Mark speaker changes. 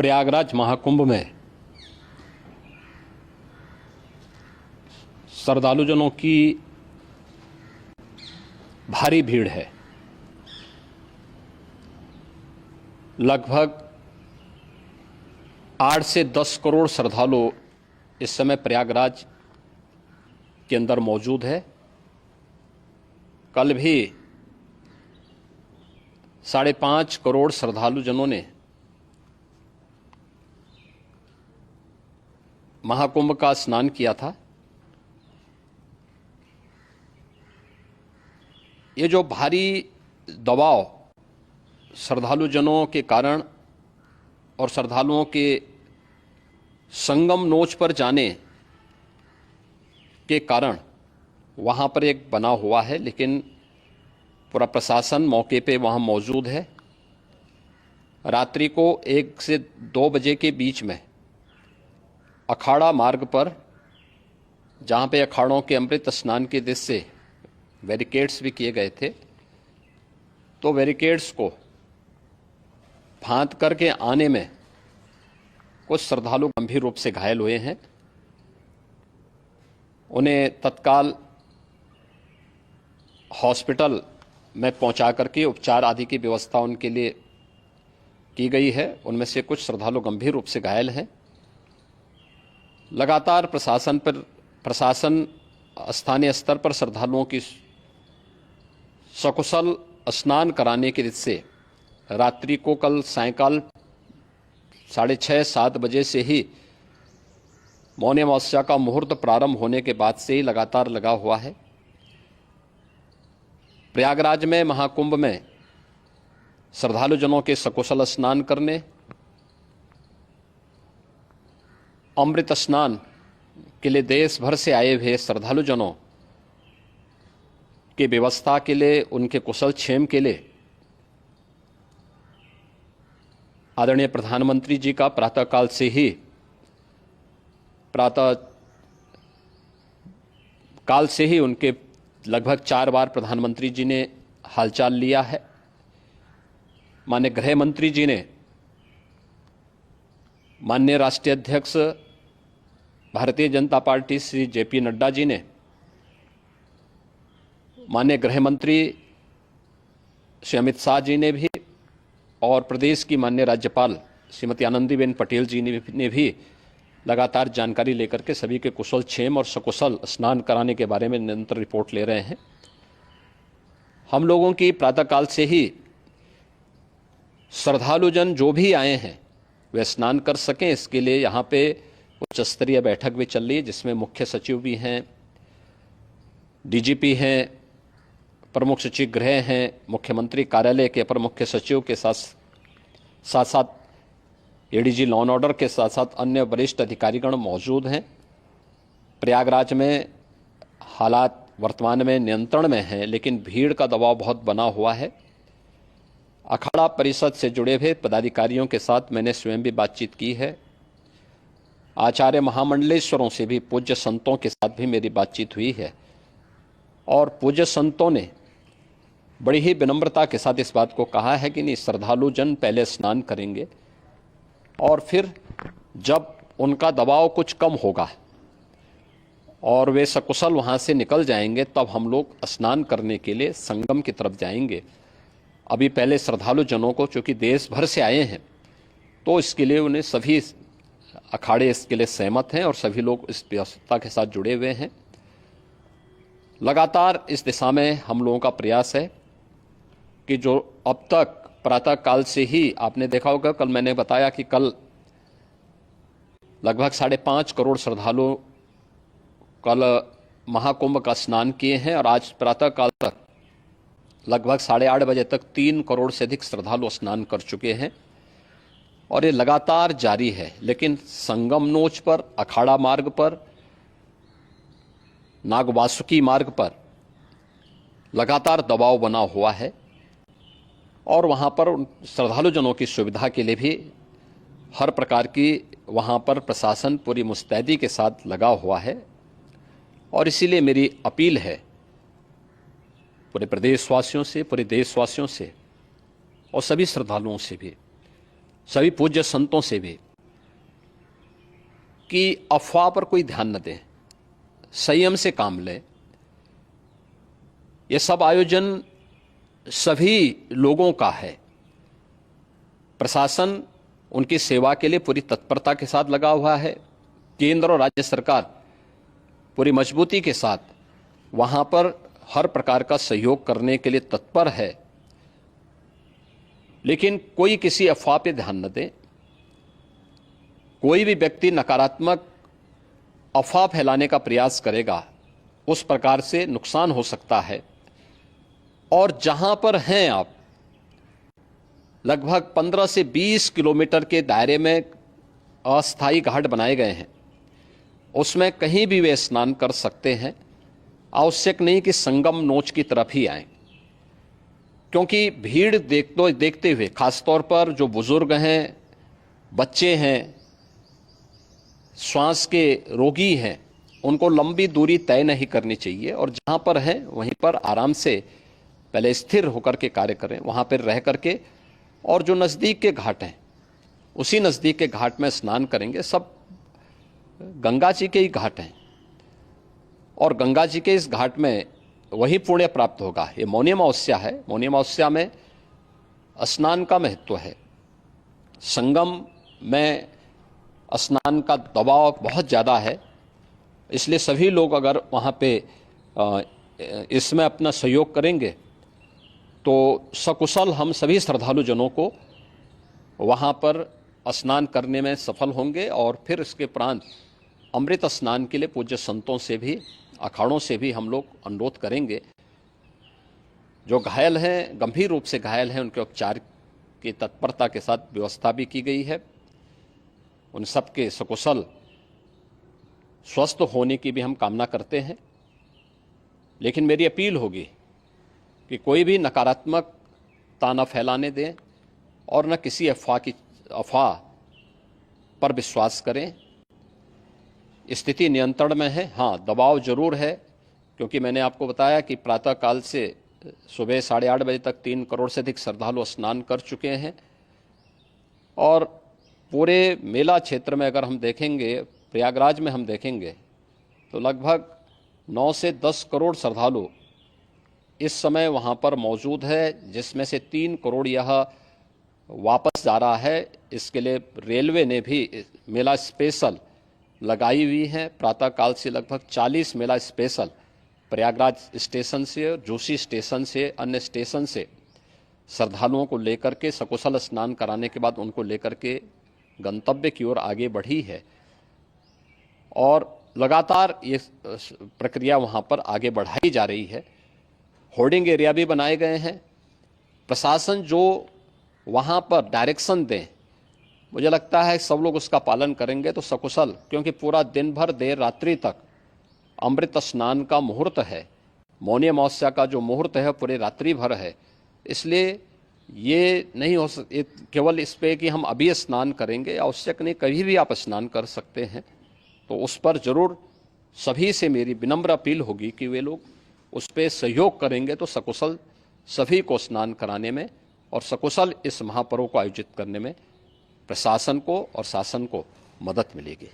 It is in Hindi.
Speaker 1: प्रयागराज महाकुंभ में श्रद्धालुजनों की भारी भीड़ है। लगभग 8 से 10 करोड़ श्रद्धालु इस समय प्रयागराज के अंदर मौजूद है। कल भी 5.5 करोड़ श्रद्धालुजनों ने महाकुंभ का स्नान किया था। ये जो भारी दबाव श्रद्धालुजनों के कारण और श्रद्धालुओं के संगम नोच पर जाने के कारण वहाँ पर एक बना हुआ है, लेकिन पूरा प्रशासन मौके पे वहाँ मौजूद है। रात्रि को 1 से 2 बजे के बीच में अखाड़ा मार्ग पर, जहाँ पे अखाड़ों के अमृत स्नान के दृश्य से बैरिकेड्स भी किए गए थे, तो बैरिकेड्स को फांद करके आने में कुछ श्रद्धालु गंभीर रूप से घायल हुए हैं। उन्हें तत्काल हॉस्पिटल में पहुंचा करके उपचार आदि की व्यवस्था उनके लिए की गई है। उनमें से कुछ श्रद्धालु गंभीर रूप से घायल हैं। लगातार प्रशासन स्थानीय स्तर पर श्रद्धालुओं की सकुशल स्नान कराने के दृष्टि से रात्रि को कल सायंकाल 6:30-7 बजे से ही मौनी अमावस्या का मुहूर्त प्रारंभ होने के बाद से ही लगातार लगा हुआ है। प्रयागराज में महाकुंभ में श्रद्धालुजनों के सकुशल स्नान करने, अमृत स्नान के लिए देश भर से आए हुए श्रद्धालुजनों की व्यवस्था के लिए, उनके कुशल क्षेम के लिए आदरणीय प्रधानमंत्री जी का प्रातःकाल से ही उनके लगभग 4 बार प्रधानमंत्री जी ने हालचाल लिया है। माननीय गृह मंत्री जी ने, माननीय राष्ट्रीय अध्यक्ष भारतीय जनता पार्टी श्री जेपी नड्डा जी ने, माननीय गृह मंत्री श्री अमित शाह जी ने भी, और प्रदेश की माननीय राज्यपाल श्रीमती आनंदीबेन पटेल जी ने भी लगातार जानकारी लेकर के सभी के कुशल क्षेम और सकुशल स्नान कराने के बारे में निरंतर रिपोर्ट ले रहे हैं। हम लोगों की प्रातःकाल से ही श्रद्धालुजन जो भी आए हैं वे स्नान कर सकें, इसके लिए यहाँ पे उच्च स्तरीय बैठक भी चल रही है, जिसमें मुख्य सचिव भी हैं, डीजीपी हैं, प्रमुख सचिव गृह हैं, मुख्यमंत्री कार्यालय के अपर मुख्य सचिव के साथ साथ एडीजी लॉ एंड ऑर्डर के साथ साथ अन्य वरिष्ठ अधिकारीगण मौजूद हैं। प्रयागराज में हालात वर्तमान में नियंत्रण में हैं, लेकिन भीड़ का दबाव बहुत बना हुआ है। अखाड़ा परिषद से जुड़े हुए पदाधिकारियों के साथ मैंने स्वयं भी बातचीत की है। आचार्य महामंडलेश्वरों से भी, पूज्य संतों के साथ भी मेरी बातचीत हुई है, और पूज्य संतों ने बड़ी ही विनम्रता के साथ इस बात को कहा है कि नहीं, श्रद्धालु जन पहले स्नान करेंगे और फिर जब उनका दबाव कुछ कम होगा और वे सकुशल वहाँ से निकल जाएंगे, तब हम लोग स्नान करने के लिए संगम की तरफ जाएंगे। अभी पहले श्रद्धालु जनों को, चूँकि देश भर से आए हैं, तो इसके लिए उन्हें सभी अखाड़े इसके लिए सहमत हैं और सभी लोग इस व्यवस्था के साथ जुड़े हुए हैं। लगातार इस दिशा में हम लोगों का प्रयास है कि जो अब तक प्रातःकाल से ही आपने देखा होगा, कल मैंने बताया कि कल लगभग 5.5 करोड़ श्रद्धालु कल महाकुंभ का स्नान किए हैं, और आज प्रातःकाल तक लगभग 8:30 बजे तक 3 करोड़ से अधिक श्रद्धालु स्नान कर चुके हैं, और ये लगातार जारी है। लेकिन संगम नोच पर, अखाड़ा मार्ग पर, नागवासुकी मार्ग पर लगातार दबाव बना हुआ है, और वहाँ पर श्रद्धालुजनों की सुविधा के लिए भी हर प्रकार की वहाँ पर प्रशासन पूरी मुस्तैदी के साथ लगा हुआ है। और इसीलिए मेरी अपील है पूरे प्रदेशवासियों से, पूरे देशवासियों से और सभी श्रद्धालुओं से भी, सभी पूज्य संतों से भी कि अफवाह पर कोई ध्यान न दें, संयम से काम लें। ये सब आयोजन सभी लोगों का है। प्रशासन उनकी सेवा के लिए पूरी तत्परता के साथ लगा हुआ है। केंद्र और राज्य सरकार पूरी मजबूती के साथ वहां पर हर प्रकार का सहयोग करने के लिए तत्पर है। लेकिन कोई किसी अफवाह पे ध्यान न दे। कोई भी व्यक्ति नकारात्मक अफवाह फैलाने का प्रयास करेगा, उस प्रकार से नुकसान हो सकता है। और जहां पर हैं आप, लगभग 15 से 20 किलोमीटर के दायरे में अस्थायी घाट बनाए गए हैं, उसमें कहीं भी वे स्नान कर सकते हैं। आवश्यक नहीं कि संगम नोच की तरफ ही आएं, क्योंकि भीड़ देखते हुए खासतौर पर जो बुजुर्ग हैं, बच्चे हैं, श्वास के रोगी हैं, उनको लंबी दूरी तय नहीं करनी चाहिए और जहां पर हैं वहीं पर आराम से पहले स्थिर होकर के कार्य करें, वहां पर रह करके। और जो नज़दीक के घाट हैं, उसी नज़दीक के घाट में स्नान करेंगे। सब गंगा जी के ही घाट हैं और गंगा जी के इस घाट में वही पुण्य प्राप्त होगा। ये मौनी अमावस्या है। मौनी अमावस्या में स्नान का महत्व है। संगम में स्नान का दबाव बहुत ज़्यादा है, इसलिए सभी लोग अगर वहाँ पे इसमें अपना सहयोग करेंगे तो सकुशल हम सभी श्रद्धालु जनों को वहाँ पर स्नान करने में सफल होंगे। और फिर इसके उपरांत अमृत स्नान के लिए पूज्य संतों से भी, अखाड़ों से भी हम लोग अनुरोध करेंगे। जो घायल हैं, गंभीर रूप से घायल हैं, उनके उपचार की तत्परता के साथ व्यवस्था भी की गई है। उन सब के सकुशल स्वस्थ होने की भी हम कामना करते हैं। लेकिन मेरी अपील होगी कि कोई भी नकारात्मकता न फैलाने दें और न किसी अफवाह पर विश्वास करें। स्थिति नियंत्रण में है। हाँ, दबाव जरूर है, क्योंकि मैंने आपको बताया कि प्रातःकाल से सुबह 8:30 बजे तक 3 करोड़ से अधिक श्रद्धालु स्नान कर चुके हैं। और पूरे मेला क्षेत्र में अगर हम देखेंगे, प्रयागराज में हम देखेंगे तो लगभग 9 से 10 करोड़ श्रद्धालु इस समय वहाँ पर मौजूद है, जिसमें से 3 करोड़ यह वापस जा रहा है। इसके लिए रेलवे ने भी मेला स्पेशल लगाई हुई है। प्रातःकाल से लगभग 40 मेला स्पेशल प्रयागराज स्टेशन से, जोशी स्टेशन से, अन्य स्टेशन से श्रद्धालुओं को लेकर के सकुशल स्नान कराने के बाद उनको लेकर के गंतव्य की ओर आगे बढ़ी है। और लगातार ये प्रक्रिया वहाँ पर आगे बढ़ाई जा रही है। होर्डिंग एरिया भी बनाए गए हैं। प्रशासन जो वहाँ पर डायरेक्शन दें, मुझे लगता है सब लोग उसका पालन करेंगे तो सकुशल, क्योंकि पूरा दिन भर देर रात्रि तक अमृत स्नान का मुहूर्त है। मौनी अमावस्या का जो मुहूर्त है पूरे रात्रि भर है। इसलिए ये नहीं हो केवल इस पे कि हम अभी स्नान करेंगे, आवश्यक नहीं, कभी भी आप स्नान कर सकते हैं। तो उस पर जरूर सभी से मेरी विनम्र अपील होगी कि वे लोग उस पर सहयोग करेंगे तो सकुशल सभी को स्नान कराने में और सकुशल इस महापर्व को आयोजित करने में प्रशासन को और शासन को मदद मिलेगी।